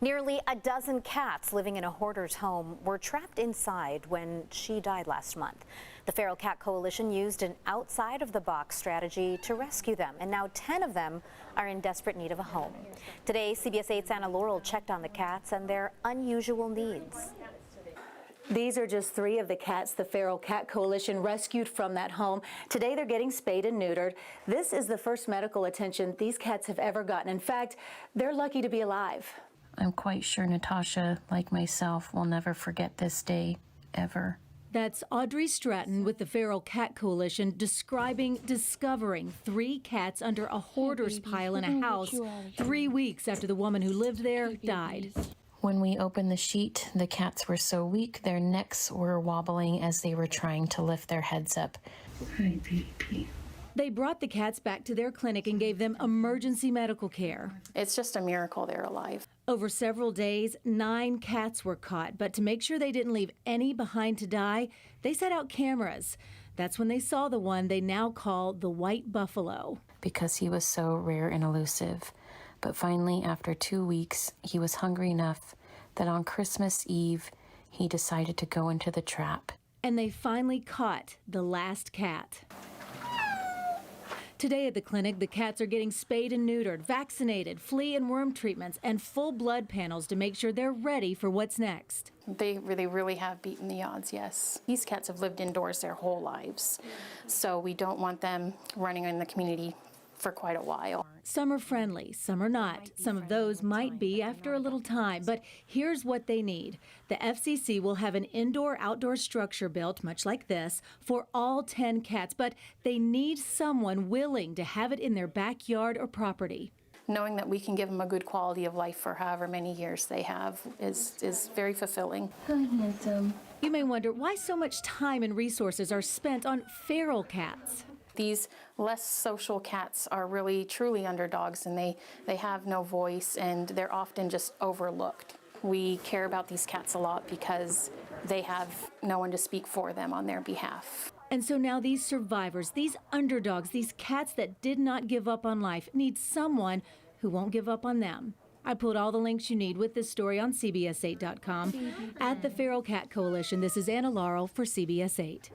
Nearly a dozen cats living in a hoarder's home were trapped inside when she died last month. The Feral Cat Coalition used an outside-of-the-box strategy to rescue them, and now 10 of them are in desperate need of a home. Today, CBS 8's Anna Laurel checked on the cats and their unusual needs. These are just 3 of the cats the Feral Cat Coalition rescued from that home. Today they're getting spayed and neutered. This is the first medical attention these cats have ever gotten. In fact, they're lucky to be alive. I'm quite sure Natasha, like myself, will never forget this day, ever. That's Audrey Stratton with the Feral Cat Coalition discovering 3 cats under a hoarder's pile in a house 3 weeks after the woman who lived there died. When we opened the sheet, the cats were so weak, their necks were wobbling as they were trying to lift their heads up. Hi, baby. They brought the cats back to their clinic and gave them emergency medical care. It's just a miracle they're alive. Over several days, 9 cats were caught, but to make sure they didn't leave any behind to die, they set out cameras. That's when they saw the one they now call the white buffalo. Because he was so rare and elusive. But finally, after 2 weeks, he was hungry enough that on Christmas Eve, he decided to go into the trap. And they finally caught the last cat. Today at the clinic, the cats are getting spayed and neutered, vaccinated, flea and worm treatments, and full blood panels to make sure they're ready for what's next. They really have beaten the odds, yes. These cats have lived indoors their whole lives, so we don't want them running in the community for quite a while. Some are friendly, some are not. Some of those might be after a little time, but here's what they need. The FCC will have an indoor-outdoor structure built, much like this, for all 10 cats, but they need someone willing to have it in their backyard or property. Knowing that we can give them a good quality of life for however many years they have is very fulfilling. You may wonder why so much time and resources are spent on feral cats. These less social cats are really truly underdogs, and they have no voice, and they're often just overlooked. We care about these cats a lot because they have no one to speak for them on their behalf. And so now these survivors, these underdogs, these cats that did not give up on life, need someone who won't give up on them. I pulled all the links you need with this story on CBS8.com. At the Feral Cat Coalition, this is Anna Laurel for CBS 8.